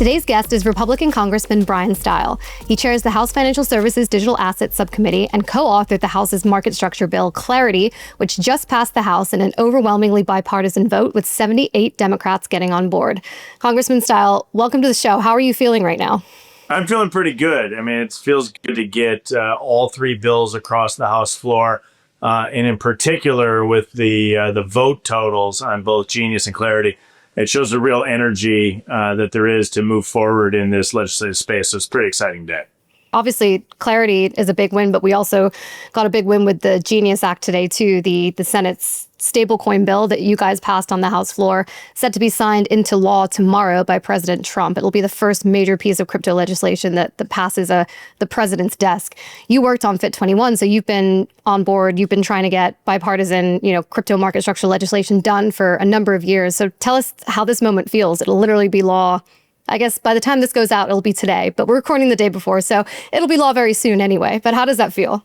Today's guest is Republican Congressman Bryan Steil. He chairs the House Financial Services Digital Assets Subcommittee and co-authored the House's market structure bill, Clarity, which just passed the House in an overwhelmingly bipartisan vote with 78 Democrats getting on board. Congressman Steil, welcome to the show. How are you feeling right now? I'm feeling pretty good. I mean, it feels good to get all three bills across the House floor, and in particular with the vote totals on both Genius and Clarity. It shows the real energy that there is to move forward in this legislative space. So it's a pretty exciting day. Obviously, Clarity is a big win, but we also got a big win with the Genius Act today, too, the Senate's stablecoin bill that you guys passed on the House floor, set to be signed into law tomorrow by President Trump. It'll be the first major piece of crypto legislation that passes the president's desk. You worked on Fit 21, so you've been on board. You've been trying to get bipartisan, crypto market structure legislation done for a number of years. So tell us how this moment feels. It'll literally be law. I guess by the time this goes out, it'll be today, but we're recording the day before, so it'll be law very soon anyway. But how does that feel?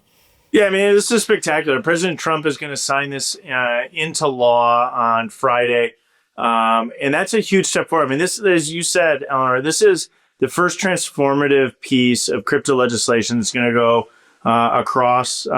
Yeah, I mean, this is spectacular. President Trump is going to sign this into law on Friday, and that's a huge step forward. I mean, this, as you said, Eleanor, this is the first transformative piece of crypto legislation that's going to go across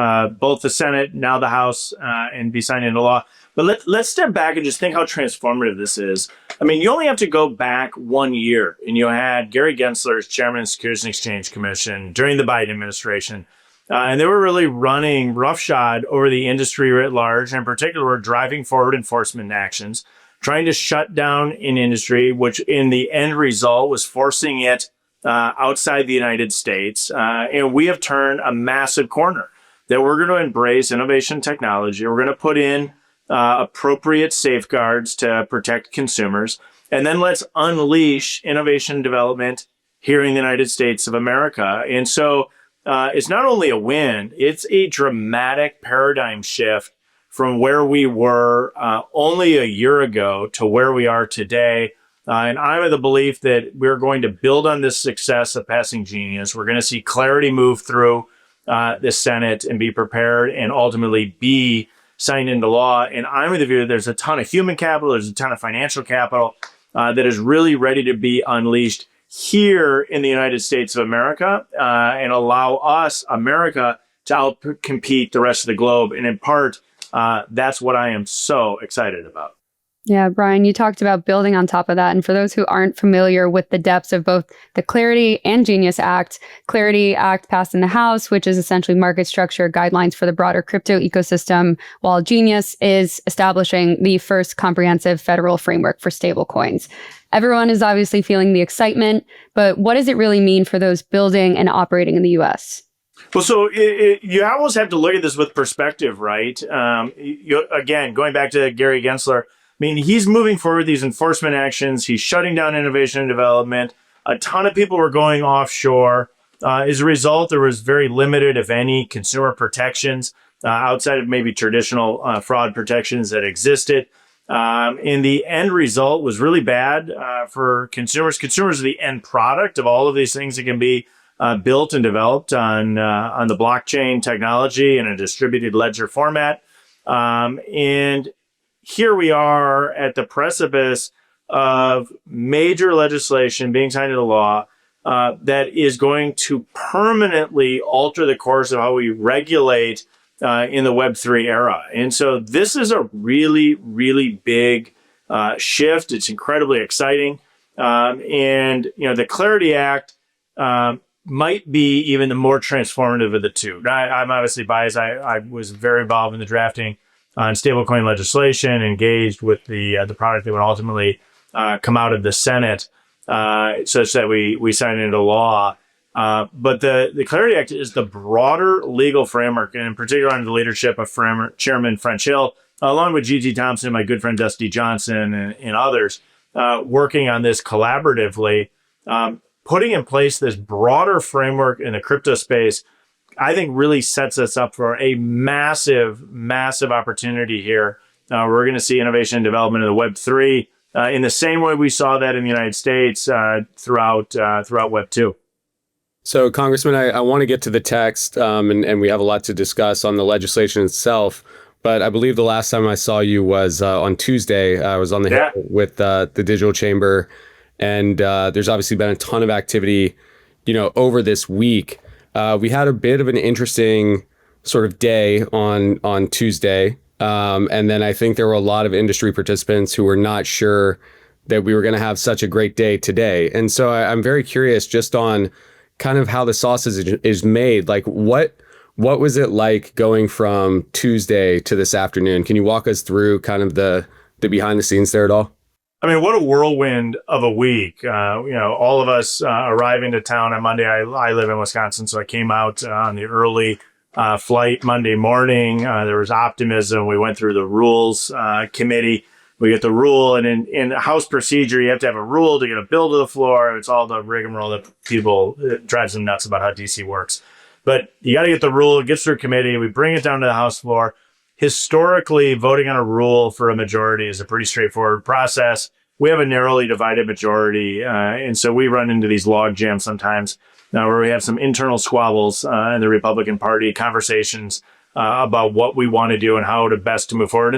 both the Senate, now the House, and be signed into law. But let's step back and just think how transformative this is. I mean, you only have to go back 1 year, and you had Gary Gensler as chairman of the Securities and Exchange Commission during the Biden administration. And they were really running roughshod over the industry writ large, and in particular, were driving forward enforcement actions, trying to shut down an industry, which in the end result was forcing it outside the United States. And we have turned a massive corner that we're going to embrace innovation technology. We're going to put in appropriate safeguards to protect consumers. And then let's unleash innovation development here in the United States of America. And so it's not only a win, it's a dramatic paradigm shift from where we were only a year ago to where we are today. And I'm of the belief that we're going to build on this success of passing Genius. We're going to see Clarity move through the Senate and be prepared and ultimately be signed into law. And I'm of the view that there's a ton of human capital, there's a ton of financial capital that is really ready to be unleashed here in the United States of America and allow us, America, to outcompete the rest of the globe. And in part, that's what I am so excited about. Yeah, Bryan, you talked about building on top of that. And for those who aren't familiar with the depths of both the Clarity and Genius Act, Clarity Act passed in the House, which is essentially market structure guidelines for the broader crypto ecosystem, while Genius is establishing the first comprehensive federal framework for stablecoins. Everyone is obviously feeling the excitement, but what does it really mean for those building and operating in the U.S.? Well, so you almost have to look at this with perspective, right? Again, going back to Gary Gensler, I mean, he's moving forward these enforcement actions. He's shutting down innovation and development. A ton of people were going offshore. As a result, there was very limited, if any, consumer protections outside of maybe traditional fraud protections that existed. And the end result was really bad for consumers. Consumers are the end product of all of these things that can be built and developed on the blockchain technology in a distributed ledger format. And here we are at the precipice of major legislation being signed into law that is going to permanently alter the course of how we regulate in the Web3 era. And so this is a really, really big shift. It's incredibly exciting. And, the Clarity Act might be even the more transformative of the two. I'm obviously biased. I was very involved in the drafting on stablecoin legislation, engaged with the product that would ultimately come out of the Senate, such that we signed it into law. But the Clarity Act is the broader legal framework, and in particular under the leadership of Chairman French Hill, along with G.T. Thompson, my good friend Dusty Johnson, and others, working on this collaboratively, putting in place this broader framework in the crypto space, I think really sets us up for a massive, massive opportunity here. We're going to see innovation and development in the Web3 in the same way we saw that in the United States throughout Web2. So, Congressman, I want to get to the text, and we have a lot to discuss on the legislation itself. But I believe the last time I saw you was on Tuesday. I was on the Hill with the Digital Chamber And there's obviously been a ton of activity, over this week. We had a bit of an interesting sort of day on Tuesday. And then I think there were a lot of industry participants who were not sure that we were going to have such a great day today. And so I'm very curious just on kind of how the sausage is made. Like what was it like going from Tuesday to this afternoon? Can you walk us through kind of the behind the scenes there at all? I mean, what a whirlwind of a week. All of us arriving to town on Monday. I live in Wisconsin, so I came out on the early flight Monday morning. There was optimism. We went through the rules committee. We get the rule, and in House procedure, you have to have a rule to get a bill to the floor. It's all the rigmarole that it drives them nuts about how DC works. But you got to get the rule. It gets through committee. We bring it down to the House floor. Historically, voting on a rule for a majority is a pretty straightforward process. We have a narrowly divided majority, and so we run into these log jams sometimes where we have some internal squabbles in the Republican Party, conversations about what we want to do and how to best move forward.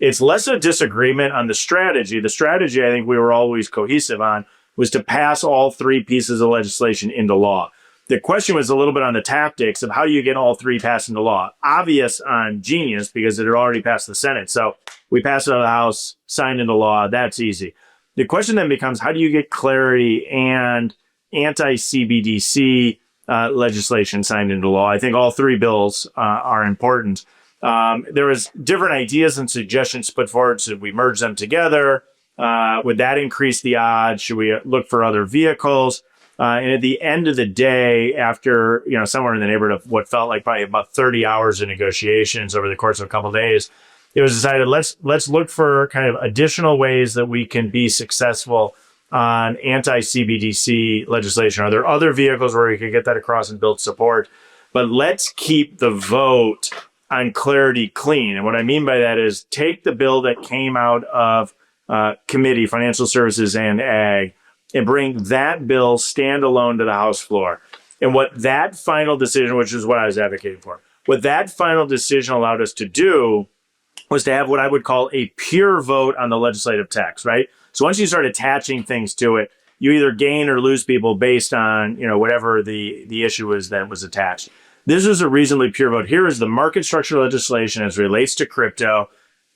It's less a disagreement on the strategy. The strategy, I think we were always cohesive on, was to pass all three pieces of legislation into law. The question was a little bit on the tactics of how do you get all three passed into law. Obvious on Genius because it had already passed the Senate. So we passed it out of the House, signed into law. That's easy. The question then becomes how do you get clarity and anti-CBDC legislation signed into law? I think all three bills are important. There was different ideas and suggestions put forward. Should we merge them together? Would that increase the odds? Should we look for other vehicles? And at the end of the day, after somewhere in the neighborhood of what felt like probably about 30 hours of negotiations over the course of a couple of days, it was decided let's look for kind of additional ways that we can be successful on anti-CBDC legislation. Are there other vehicles where we could get that across and build support? But let's keep the vote on clarity clean. And what I mean by that is take the bill that came out of committee, Financial Services and Ag, and bring that bill standalone to the House floor. And what that final decision, which is what I was advocating for, what that final decision allowed us to do was to have what I would call a pure vote on the legislative text, right? So once you start attaching things to it, you either gain or lose people based on, whatever the issue is that was attached. This is a reasonably pure vote. Here is the market structure legislation as relates to crypto.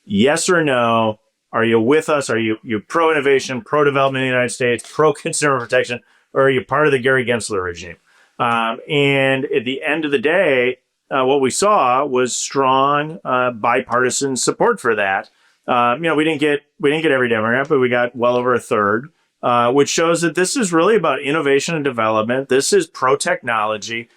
Yes or no? Are you with us? Are you pro-innovation, pro-development in the United States, pro-consumer protection, or are you part of the Gary Gensler regime? And at the end of the day, what we saw was strong bipartisan support for that. We didn't get every Democrat, but we got well over a third, which shows that this is really about innovation and development. This is pro-technology.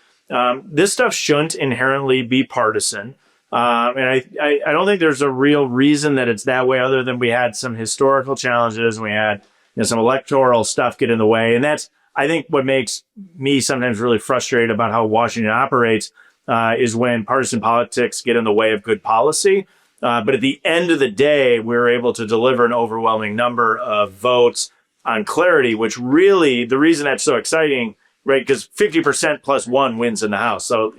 This stuff shouldn't inherently be partisan. And I don't think there's a real reason that it's that way other than we had some historical challenges and we had some electoral stuff get in the way. And that's, I think, what makes me sometimes really frustrated about how Washington operates is when partisan politics get in the way of good policy. But at the end of the day, we were able to deliver an overwhelming number of votes on clarity, which really, the reason that's so exciting, right? Because 50% plus one wins in the House. So,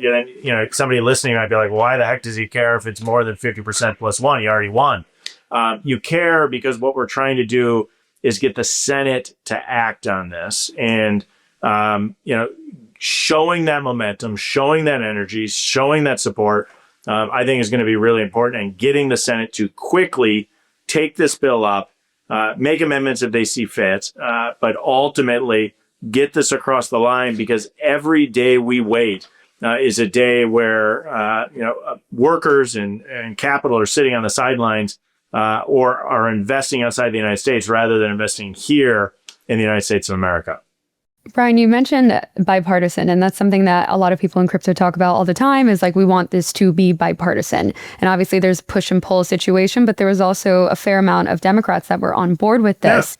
somebody listening might be like, why the heck does he care if it's more than 50% plus one? He already won. You care because what we're trying to do is get the Senate to act on this. And, showing that momentum, showing that energy, showing that support, I think is going to be really important. And getting the Senate to quickly take this bill up, make amendments if they see fit, but ultimately get this across the line, because every day we wait is a day where workers and capital are sitting on the sidelines or are investing outside the United States rather than investing here in the United States of America. Bryan, you mentioned bipartisan, and that's something that a lot of people in crypto talk about all the time is like, we want this to be bipartisan. And obviously there's push and pull situation, but there was also a fair amount of Democrats that were on board with this.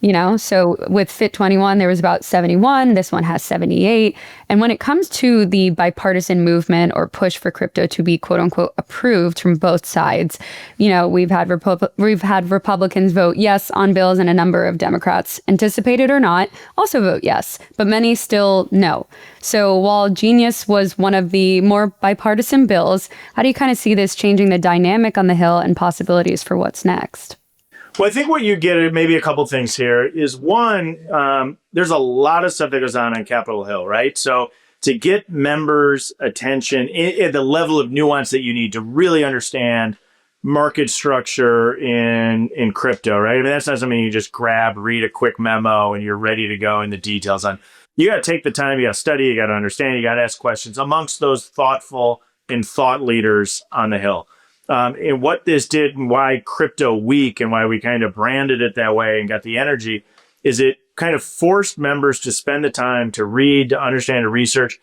Yeah. So with Fit 21, there was about 71. This one has 78. And when it comes to the bipartisan movement or push for crypto to be quote unquote approved from both sides, we've had Republicans vote yes on bills, and a number of Democrats, anticipated or not, also vote yes, but many still no. So while Genius was one of the more bipartisan bills, how do you kind of see this changing the dynamic on the Hill and possibilities for what's next? Well, I think what you get, maybe a couple things here, is one, there's a lot of stuff that goes on Capitol Hill, right? So to get members' attention at the level of nuance that you need to really understand market structure in crypto, right? I mean, that's not something you just grab, read a quick memo, and you're ready to go in the details on. You got to take the time, you got to study, you got to understand, you got to ask questions amongst those thoughtful and thought leaders on the Hill. And what this did and why Crypto Week and why we kind of branded it that way and got the energy is it kind of forced members to spend the time to read, to understand, to research.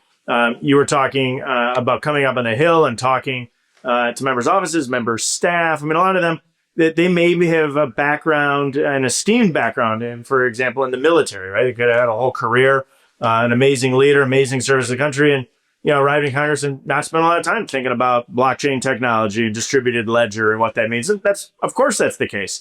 You were talking about coming up on the Hill and talking to members' offices, members' staff. I mean, a lot of them, they maybe have a background, an esteemed background in, for example, in the military, right? They could have had a whole career, an amazing leader, amazing service to the country, and arrived in Congress and not spent a lot of time thinking about blockchain technology, distributed ledger, and what that means. And of course, that's the case.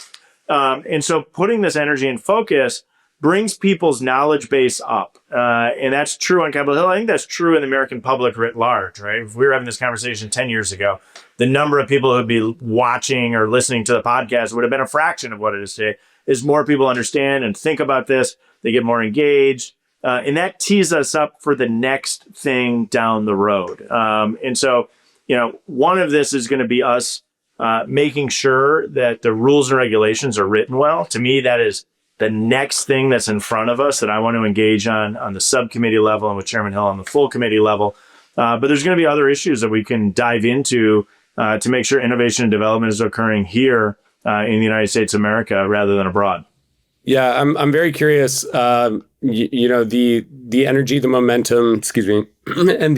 And so putting this energy and focus brings people's knowledge base up. And that's true on Capitol Hill. I think that's true in the American public writ large, right? If we were having this conversation 10 years ago, the number of people who would be watching or listening to the podcast would have been a fraction of what it is today. As more people understand and think about this, they get more engaged. And that tees us up for the next thing down the road. And so, one of this is going to be us making sure that the rules and regulations are written well. To me, that is the next thing that's in front of us that I want to engage on the subcommittee level and with Chairman Hill on the full committee level. But there's going to be other issues that we can dive into to make sure innovation and development is occurring here in the United States of America rather than abroad. Yeah, I'm very curious. The energy, the momentum, and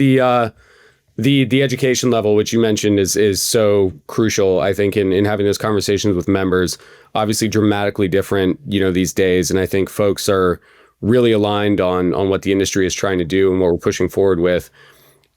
the education level, which you mentioned, is so crucial. I think in having those conversations with members, obviously dramatically different, these days, and I think folks are really aligned on what the industry is trying to do and what we're pushing forward with.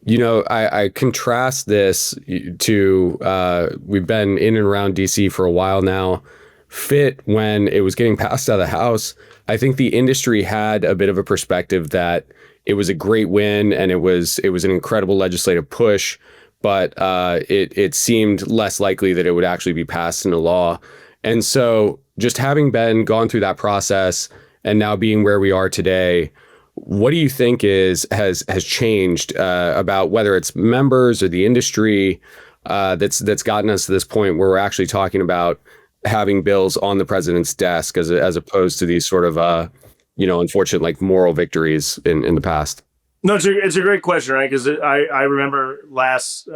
I contrast this to we've been in and around DC for a while now. Fit, when it was getting passed out of the House, I think the industry had a bit of a perspective that it was a great win and it was an incredible legislative push, but it seemed less likely that it would actually be passed into law. And so just having gone through that process and now being where we are today, what do you think has changed about whether it's members or the industry that's gotten us to this point where we're actually talking about having bills on the president's desk as opposed to these sort of unfortunate moral victories in the past? No, it's a great question, right? Because I remember last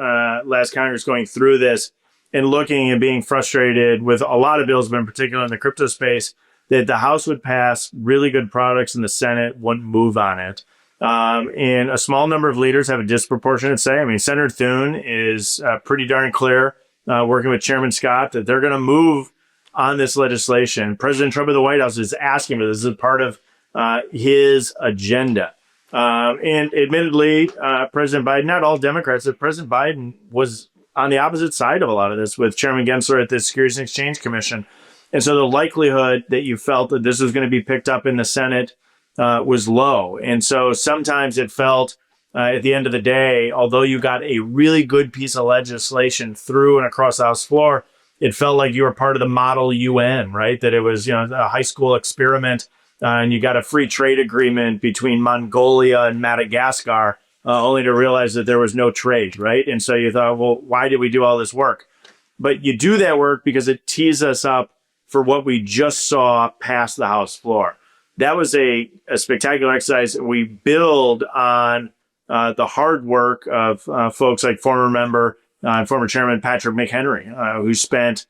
Congress going through this and looking and being frustrated with a lot of bills, but in particular in the crypto space, that the House would pass really good products and the Senate wouldn't move on it. And a small number of leaders have a disproportionate say. I mean, Senator Thune is pretty darn clear, working with Chairman Scott, that they're going to move on this legislation. President Trump of the White House is asking for this. This is part of his agenda. And admittedly, President Biden, not all Democrats, but President Biden was on the opposite side of a lot of this with Chairman Gensler at the Securities and Exchange Commission. And so the likelihood that you felt that this was going to be picked up in the Senate was low. And so sometimes it felt at the end of the day, although you got a really good piece of legislation through and across the House floor, it felt like you were part of the model UN, right? That it was, a high school experiment, and you got a free trade agreement between Mongolia and Madagascar, only to realize that there was no trade, right? And so you thought, well, why did we do all this work? But you do that work because it tees us up for what we just saw pass the House floor. That was a spectacular exercise. We build on the hard work of folks like former member and former Chairman Patrick McHenry, who spent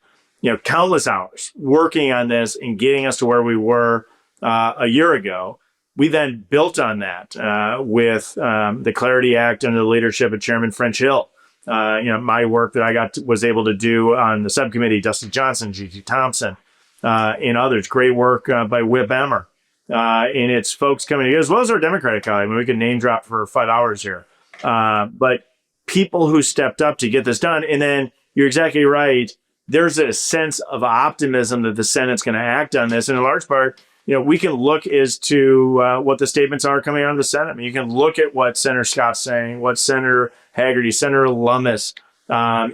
countless hours working on this and getting us to where we were a year ago. We then built on that with the Clarity Act under the leadership of Chairman French Hill. My work that I was able to do on the subcommittee, Dusty Johnson, G.T. Thompson, and others. Great work by Whip Emmer. And it's folks coming together, as well as our Democratic colleague. I mean, we could name drop for 5 hours here. But people who stepped up to get this done. And then you're exactly right. There's a sense of optimism that the Senate's going to act on this. And in large part, we can look as to what the statements are coming out of the Senate. I mean, you can look at what Senator Scott's saying, what Senator Haggerty, Senator Lummis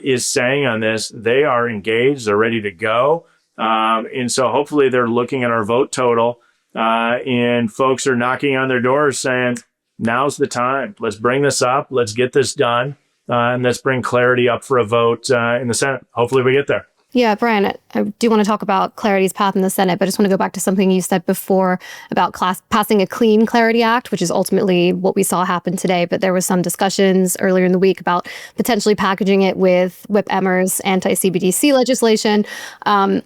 is saying on this. They are engaged. They're ready to go. And so hopefully they're looking at our vote total and folks are knocking on their doors saying, now's the time. Let's bring this up. Let's get this done. And let's bring clarity up for a vote in the Senate. Hopefully we get there. Yeah, Bryan, I do want to talk about Clarity's path in the Senate, but I just want to go back to something you said before about passing a Clean Clarity Act, which is ultimately what we saw happen today. But there was some discussions earlier in the week about potentially packaging it with Whip Emmer's anti-CBDC legislation.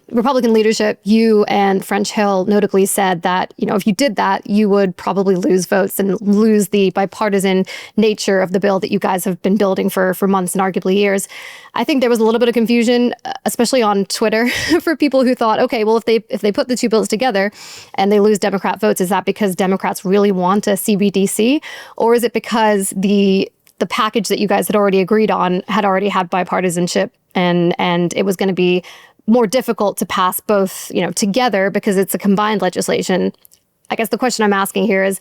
Republican leadership, you and French Hill notably said that, if you did that, you would probably lose votes and lose the bipartisan nature of the bill that you guys have been building for months and arguably years. I think there was a little bit of confusion, especially on Twitter, for people who thought, okay, well, if they put the two bills together and they lose Democrat votes, is that because Democrats really want a CBDC, or is it because the package that you guys had already agreed on had already had bipartisanship and it was going to be more difficult to pass both, together because it's a combined legislation? I guess the question I'm asking here is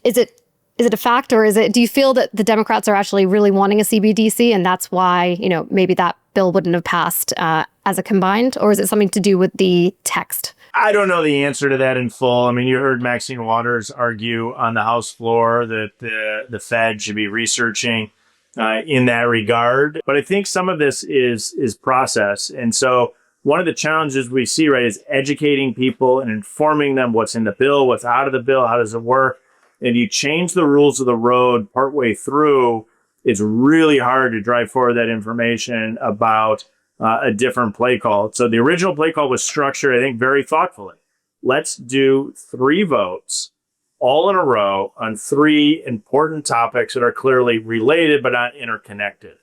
it a fact, or do you feel that the Democrats are actually really wanting a CBDC and that's why, maybe that bill wouldn't have passed as a combined, or is it something to do with the text? I don't know the answer to that in full. I mean, you heard Maxine Waters argue on the House floor that the Fed should be researching in that regard. But I think some of this is process. And so one of the challenges we see, right, is educating people and informing them what's in the bill, what's out of the bill, how does it work. And you change the rules of the road partway through, it's really hard to drive forward that information about a different play call. So the original play call was structured, I think, very thoughtfully. Let's do 3 votes all in a row on 3 important topics that are clearly related but not interconnected.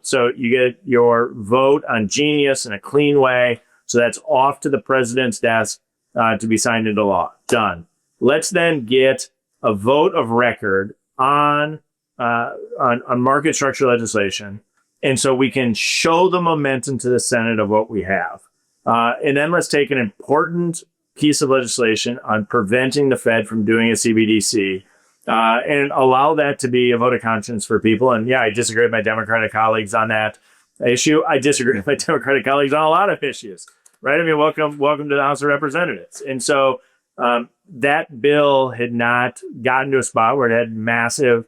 So you get your vote on Genius in a clean way. So that's off to the president's desk to be signed into law. Done. Let's then get a vote of record on market structure legislation. And so we can show the momentum to the Senate of what we have. And then let's take an important piece of legislation on preventing the Fed from doing a CBDC and allow that to be a vote of conscience for people. And yeah, I disagree with my Democratic colleagues on that issue. I disagree with my Democratic colleagues on a lot of issues, right? I mean, welcome to the House of Representatives. And so that bill had not gotten to a spot where it had massive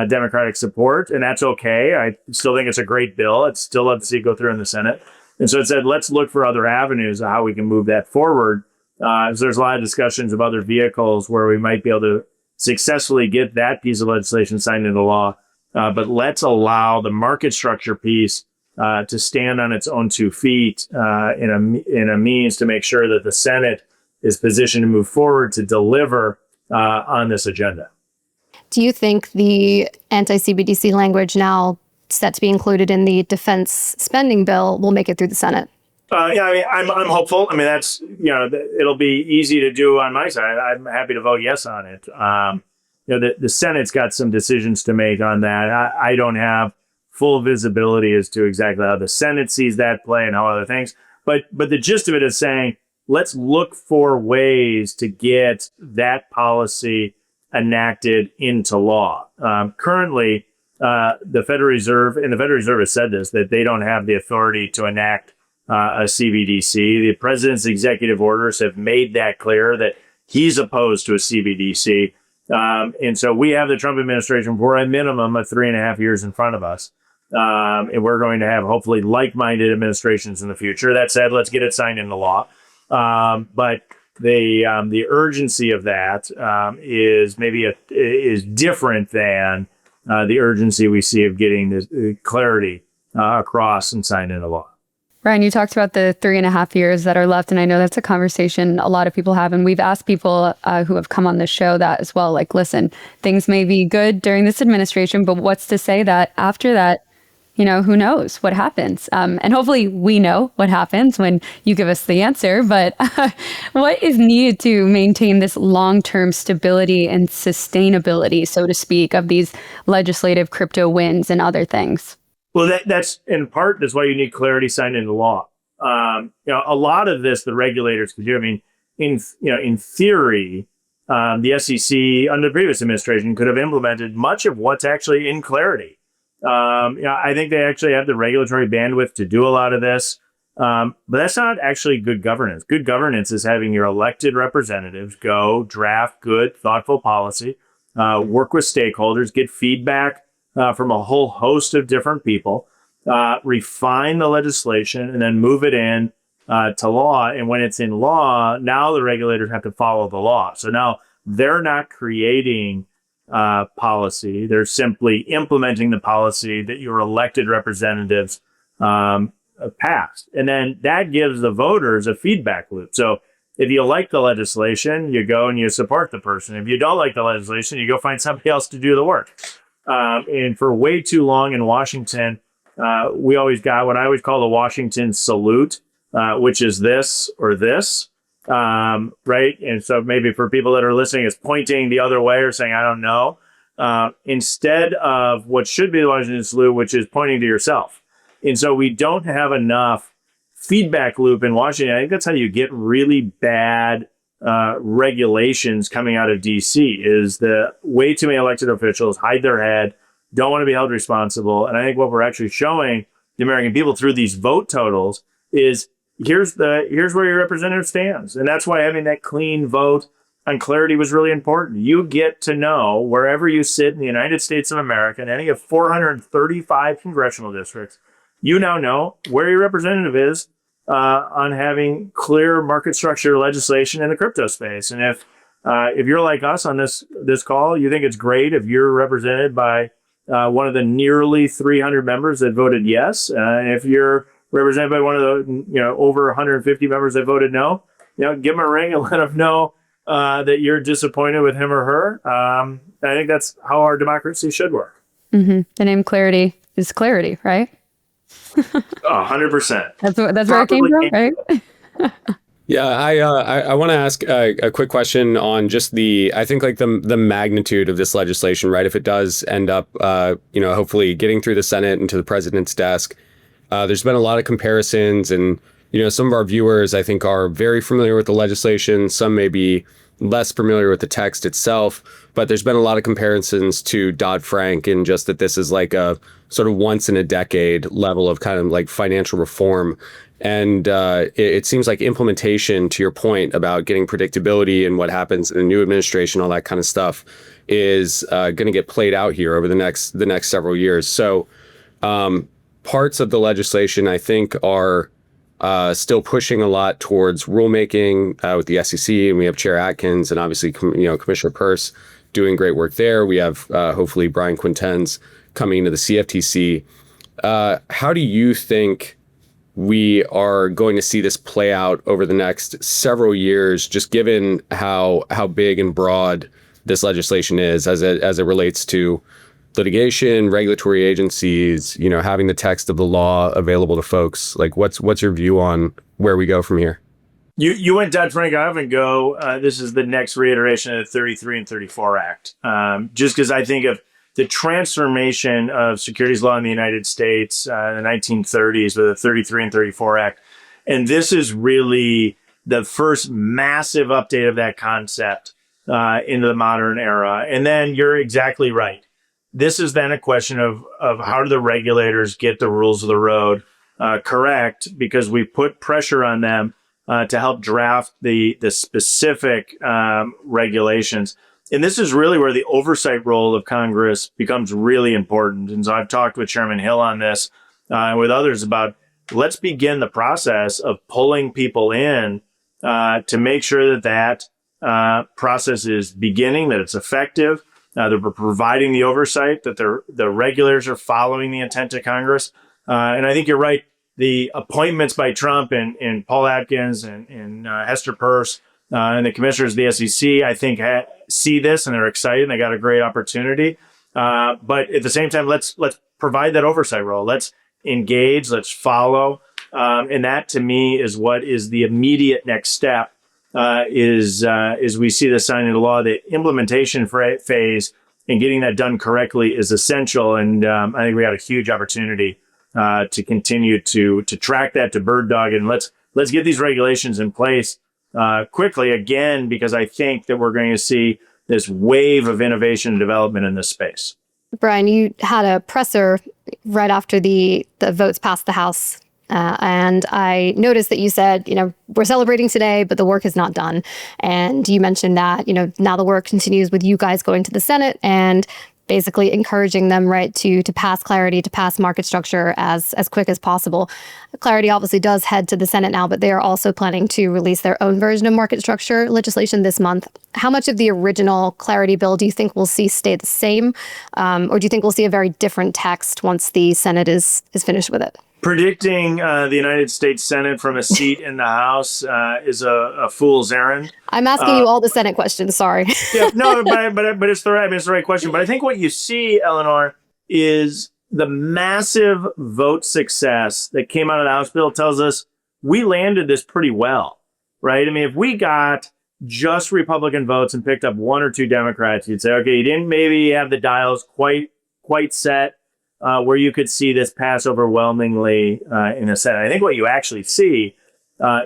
Democratic support, and that's okay. I still think it's a great bill. I'd still love to see it go through in the Senate. And so it said, let's look for other avenues of how we can move that forward. So there's a lot of discussions of other vehicles where we might be able to successfully get that piece of legislation signed into law. But let's allow the market structure piece to stand on its own 2 feet in a means to make sure that the Senate is positioned to move forward to deliver on this agenda. Do you think the anti-CBDC language now set to be included in the defense spending bill will make it through the Senate? Yeah, I mean, I'm hopeful. I mean, that's, it'll be easy to do on my side. I'm happy to vote yes on it. The Senate's got some decisions to make on that. I don't have full visibility as to exactly how the Senate sees that play and how other things. But the gist of it is saying, let's look for ways to get that policy enacted into law. Currently, the Federal Reserve, and the Federal Reserve has said this, that they don't have the authority to enact a CBDC. The president's executive orders have made that clear that he's opposed to a CBDC. And so we have the Trump administration for a minimum of 3.5 years in front of us. And we're going to have hopefully like-minded administrations in the future. That said, let's get it signed into law. But the urgency of that is different than the urgency we see of getting the clarity across and signed into law. Bryan, you talked about the 3.5 years that are left, and I know that's a conversation a lot of people have, and we've asked people who have come on the show that as well, like, listen, things may be good during this administration, but what's to say that after that, who knows what happens? And hopefully we know what happens when you give us the answer, but what is needed to maintain this long-term stability and sustainability, so to speak, of these legislative crypto wins and other things? Well, that's in part, that's why you need clarity signed into law. A lot of this, the regulators could do. I mean, in theory, the SEC under the previous administration could have implemented much of what's actually in clarity. I think they actually have the regulatory bandwidth to do a lot of this. But that's not actually good governance. Good governance is having your elected representatives go draft good, thoughtful policy, work with stakeholders, get feedback from a whole host of different people, refine the legislation, and then move it in to law. And when it's in law, now the regulators have to follow the law. So now they're not creating policy. They're simply implementing the policy that your elected representatives passed. And then that gives the voters a feedback loop. So if you like the legislation, you go and you support the person. If you don't like the legislation, you go find somebody else to do the work. And for way too long in Washington, we always got what I always call the Washington salute, which is this or this. Right. And so maybe for people that are listening, it's pointing the other way or saying, I don't know, instead of what should be the Washington salute, which is pointing to yourself. And so we don't have enough feedback loop in Washington. I think that's how you get really bad regulations coming out of DC is the way too many elected officials hide their head, don't want to be held responsible. And I think what we're actually showing the American people through these vote totals is here's where your representative stands. And that's why having that clean vote on clarity was really important. You get to know wherever you sit in the United States of America, in any of 435 congressional districts, you now know where your representative is on having clear market structure legislation in the crypto space. And if you're like us on this call, you think it's great if you're represented by one of the nearly 300 members that voted yes. If you're represented by one of the over 150 members that voted no, give them a ring and let them know that you're disappointed with him or her. I think that's how our democracy should work. Mm-hmm. The name Clarity is clarity, right? 100%. That's where it came from, right? Yeah, I want to ask a quick question on just I think like the magnitude of this legislation, right? If it does end up, hopefully getting through the Senate and to the president's desk, there's been a lot of comparisons, and some of our viewers, I think, are very familiar with the legislation. Some may be less familiar with the text itself, but there's been a lot of comparisons to Dodd-Frank, and just that this is like a sort of once in a decade level of kind of like financial reform. And it seems like implementation, to your point about getting predictability and what happens in the new administration, all that kind of stuff, is going to get played out here over the next several years. So parts of the legislation, I think, are still pushing a lot towards rulemaking with the SEC, and we have Chair Atkins and obviously Commissioner Peirce doing great work there. We have hopefully Brian Quintenz coming into the CFTC. How do you think we are going to see this play out over the next several years, just given how big and broad this legislation is as it relates to litigation, regulatory agencies, having the text of the law available to folks? Like, what's your view on where we go from here? You went Dodd-Frank, I haven't go. This is the next reiteration of the 33 and 34 Act. Just because I think of the transformation of securities law in the United States in the 1930s with the 33 and 34 Act. And this is really the first massive update of that concept into the modern era. And then you're exactly right. This is then a question of how do the regulators get the rules of the road correct, because we put pressure on them to help draft the specific regulations. And this is really where the oversight role of Congress becomes really important. And so I've talked with Chairman Hill on this and with others about let's begin the process of pulling people in to make sure that process is beginning, that it's effective, that we're providing the oversight, that the regulators are following the intent of Congress. And I think you're right. The appointments by Trump and Paul Atkins and Hester Peirce and the commissioners of the SEC, I think, see this and they're excited and they got a great opportunity. But at the same time, let's provide that oversight role. Let's engage. Let's follow. And that, to me, is what is the immediate next step. Is we see the signing of the law, the implementation phase and getting that done correctly is essential. And I think we got a huge opportunity to continue to track that, to bird dog, and let's get these regulations in place quickly again, because I think that we're going to see this wave of innovation and development in this space. Bryan, you had a presser right after the votes passed the House And I noticed that you said, we're celebrating today, but the work is not done. And you mentioned that, now the work continues with you guys going to the Senate and basically encouraging them, right, to pass clarity, to pass market structure as quick as possible. Clarity obviously does head to the Senate now, but they are also planning to release their own version of market structure legislation this month. How much of the original Clarity bill do you think we'll see stay the same? Or do you think we'll see a very different text once the Senate is finished with it? Predicting the United States Senate from a seat in the House is a fool's errand. I'm asking you all the Senate questions. Sorry. Yeah, no, but it's the right, it's the right question. But I think what you see, Eleanor, is the massive vote success that came out of the House bill tells us we landed this pretty well, right? I mean, if we got just Republican votes and picked up one or two Democrats, you'd say, okay, you didn't maybe have the dials quite set. Where you could see this pass overwhelmingly in the Senate. I think what you actually see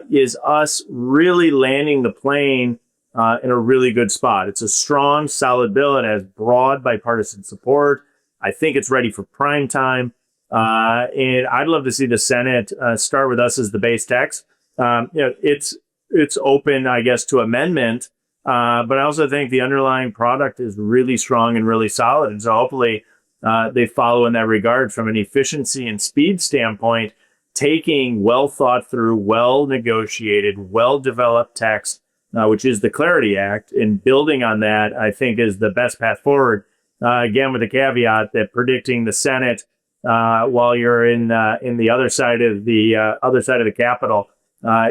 is us really landing the plane in a really good spot. It's a strong, solid bill. It has broad bipartisan support. I think it's ready for prime time. And I'd love to see the Senate start with us as the base text. It's open, I guess, to amendment. But I also think the underlying product is really strong and really solid. And so hopefully they follow in that regard from an efficiency and speed standpoint, taking well thought through, well negotiated, well developed text, which is the Clarity Act, and building on that, I think is the best path forward. Again, with the caveat that predicting the Senate while you're in the other side of the Capitol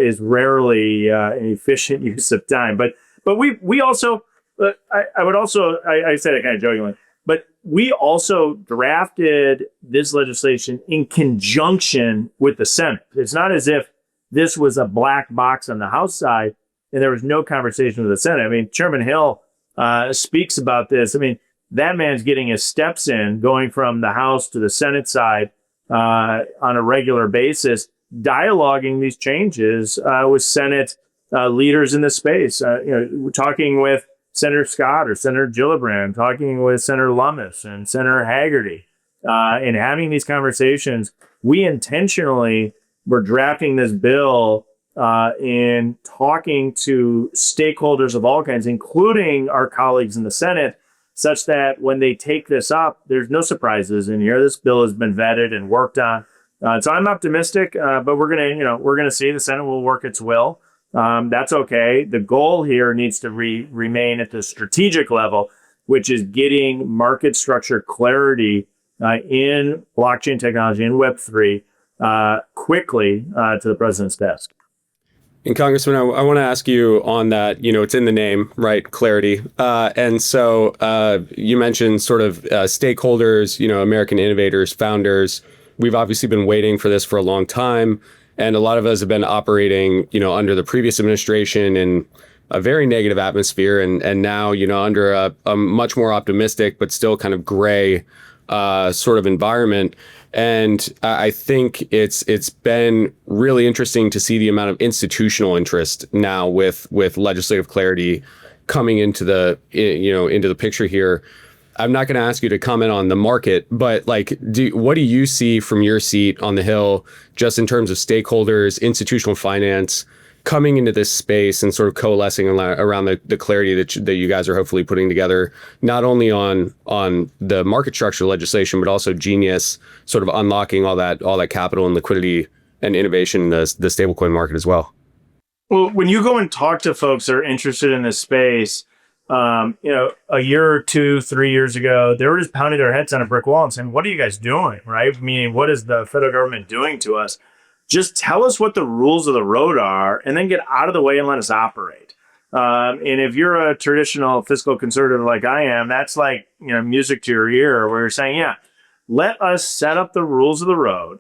is rarely an efficient use of time. But we also, I said it kind of jokingly, but we also drafted this legislation in conjunction with the Senate. It's not as if this was a black box on the House side and there was no conversation with the Senate. I mean, Chairman Hill speaks about this. I mean, that man's getting his steps in, going from the House to the Senate side on a regular basis, dialoguing these changes with Senate leaders in the space. Talking with Senator Scott or Senator Gillibrand, talking with Senator Lummis and Senator Haggerty, and having these conversations. We intentionally were drafting this bill and talking to stakeholders of all kinds, including our colleagues in the Senate, such that when they take this up, there's no surprises in here. This bill has been vetted and worked on. So I'm optimistic, but we're gonna see the Senate will work its will. That's okay. The goal here needs to remain at the strategic level, which is getting market structure clarity in blockchain technology and Web3 quickly to the president's desk. And Congressman, I want to ask you on that, it's in the name, right? Clarity. And so you mentioned sort of stakeholders, American innovators, founders. We've obviously been waiting for this for a long time. And a lot of us have been operating, under the previous administration in a very negative atmosphere, and now, under a much more optimistic but still kind of gray sort of environment. And I think it's been really interesting to see the amount of institutional interest now with legislative clarity coming into the into the picture here. I'm not going to ask you to comment on the market, but what do you see from your seat on the Hill, just in terms of stakeholders, institutional finance, coming into this space and sort of coalescing around the clarity that you guys are hopefully putting together, not only on the market structure legislation, but also Genius sort of unlocking all that capital and liquidity and innovation in the stablecoin market as well? Well, when you go and talk to folks that are interested in this space, a year or 2, 3 years ago, they were just pounding their heads on a brick wall and saying, what are you guys doing? Right? Meaning, what is the federal government doing to us? Just tell us what the rules of the road are and then get out of the way and let us operate. And if you're a traditional fiscal conservative like I am, that's like, music to your ear, where you're saying, yeah, let us set up the rules of the road.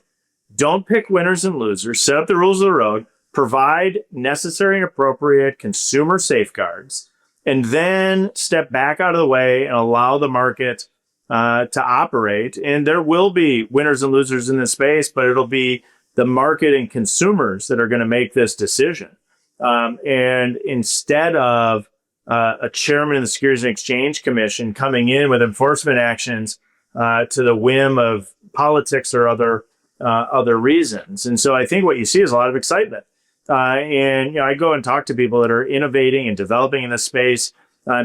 Don't pick winners and losers. Set up the rules of the road, provide necessary and appropriate consumer safeguards, and then step back out of the way and allow the market to operate. And there will be winners and losers in this space, but it'll be the market and consumers that are going to make this decision. And instead of a chairman of the Securities and Exchange Commission coming in with enforcement actions to the whim of politics or other other reasons. And so I think what you see is a lot of excitement. And I go and talk to people that are innovating and developing in this space.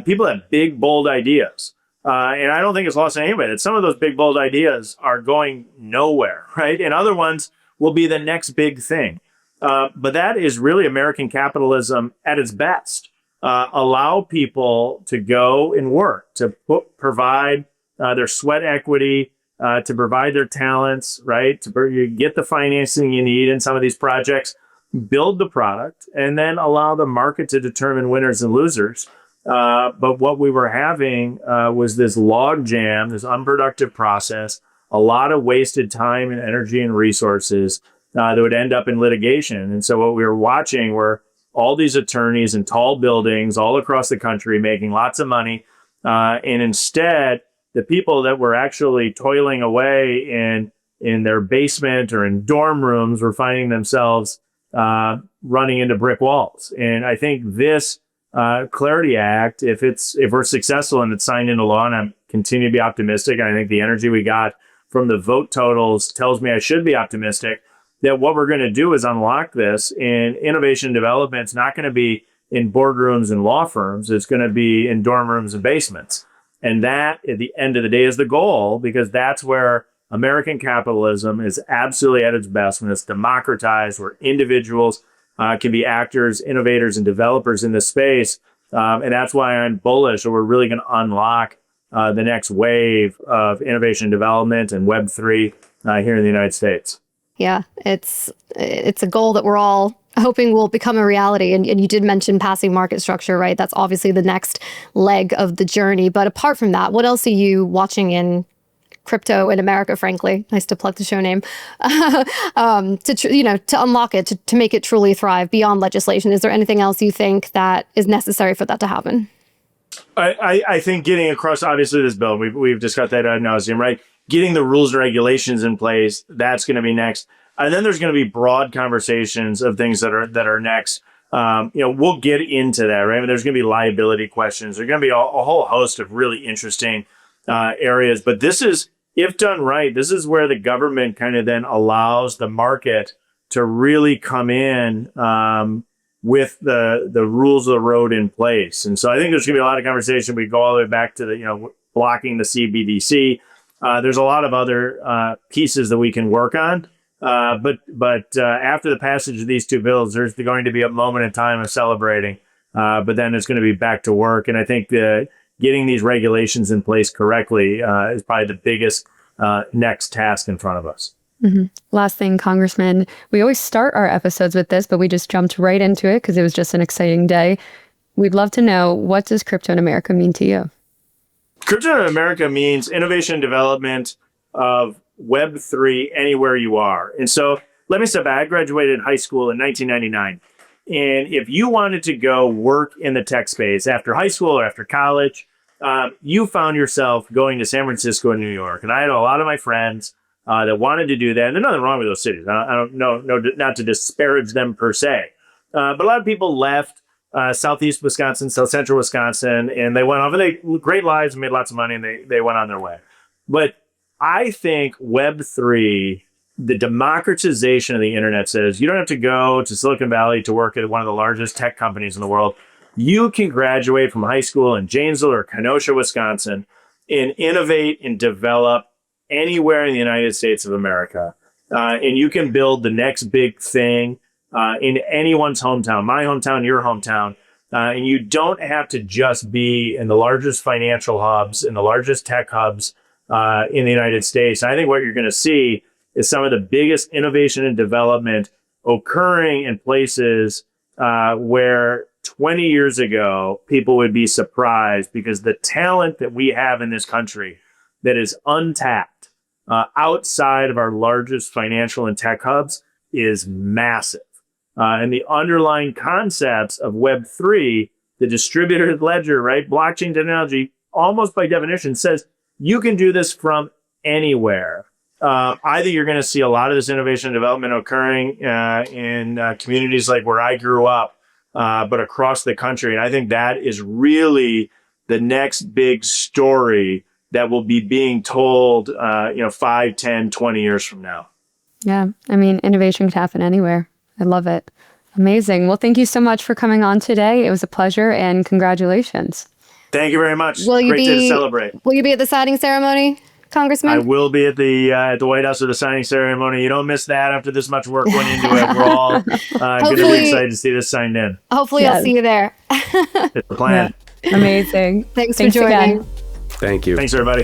People have big, bold ideas. And I don't think it's lost on anybody that some of those big, bold ideas are going nowhere, right? And other ones will be the next big thing. But that is really American capitalism at its best. Allow people to go and work, to provide their sweat equity, to provide their talents, right? You get the financing you need in some of these projects, build the product, and then allow the market to determine winners and losers. But what we were having was this log jam, this unproductive process, a lot of wasted time and energy and resources that would end up in litigation. And so what we were watching were all these attorneys in tall buildings all across the country making lots of money. And instead, the people that were actually toiling away in their basement or in dorm rooms were finding themselves running into brick walls. And I think this Clarity Act, if we're successful and it's signed into law, and I continue to be optimistic, and I think the energy we got from the vote totals tells me I should be optimistic, that what we're going to do is unlock this, and innovation development is not going to be in boardrooms and law firms. It's going to be in dorm rooms and basements. And that, at the end of the day, is the goal, because that's where American capitalism is absolutely at its best, when it's democratized, where individuals can be actors, innovators, and developers in this space. And that's why I'm bullish, or we're really going to unlock the next wave of innovation and development and Web3 here in the United States. Yeah, it's a goal that we're all hoping will become a reality. And you did mention passing market structure, right? That's obviously the next leg of the journey. But apart from that, what else are you watching in crypto in America, frankly? Nice to plug the show name. To unlock it, to make it truly thrive beyond legislation. Is there anything else you think that is necessary for that to happen? I think getting across, obviously, this bill, we've discussed that ad nauseum, right? Getting the rules and regulations in place, that's going to be next. And then there's going to be broad conversations of things that are next. We'll get into that, right? I mean, there's going to be liability questions. There's going to be a whole host of really interesting areas. But this is, if done right, this is where the government kind of then allows the market to really come in with the rules of the road in place. And so I think there's going to be a lot of conversation. We go all the way back to blocking the CBDC. There's a lot of other pieces that we can work on. But after the passage of these two bills, there's going to be a moment in time of celebrating. But then it's going to be back to work. And I think getting these regulations in place correctly is probably the biggest next task in front of us. Mm-hmm. Last thing, Congressman, we always start our episodes with this, but we just jumped right into it because it was just an exciting day. We'd love to know, what does crypto in America mean to you? Crypto in America means innovation and development of Web3 anywhere you are. And so let me step back. I graduated high school in 1999. And if you wanted to go work in the tech space after high school or after college, you found yourself going to San Francisco and New York. And I had a lot of my friends that wanted to do that. And there's nothing wrong with those cities. I don't know, not to disparage them per se. But a lot of people left Southeast Wisconsin, South Central Wisconsin, and they went off, and they great lives, made lots of money, and they went on their way. But I think Web3, the democratization of the internet, says you don't have to go to Silicon Valley to work at one of the largest tech companies in the world. You can graduate from high school in Janesville or Kenosha, Wisconsin, and innovate and develop anywhere in the United States of America. And you can build the next big thing in anyone's hometown, my hometown, your hometown. And you don't have to just be in the largest financial hubs, in the largest tech hubs in the United States. And I think what you're going to see is some of the biggest innovation and development occurring in places where 20 years ago, people would be surprised, because the talent that we have in this country that is untapped outside of our largest financial and tech hubs is massive. And the underlying concepts of Web3, the distributed ledger, right? Blockchain technology, almost by definition, says you can do this from anywhere. I think you're going to see a lot of this innovation and development occurring in communities like where I grew up, but across the country. And I think that is really the next big story that will be being told, 5, 10, 20 years from now. Yeah. I mean, innovation can happen anywhere. I love it. Amazing. Well, thank you so much for coming on today. It was a pleasure and congratulations. Thank you very much. Will you Great day to celebrate. Will you be at the signing ceremony, Congressman? I will be at the White House for the signing ceremony. You don't miss that after this much work went into it. We're all going to be excited to see this signed in. Hopefully, I'll see you there. It's the plan. Yeah. Amazing. Thanks for joining. Again. Thank you. Thanks, everybody.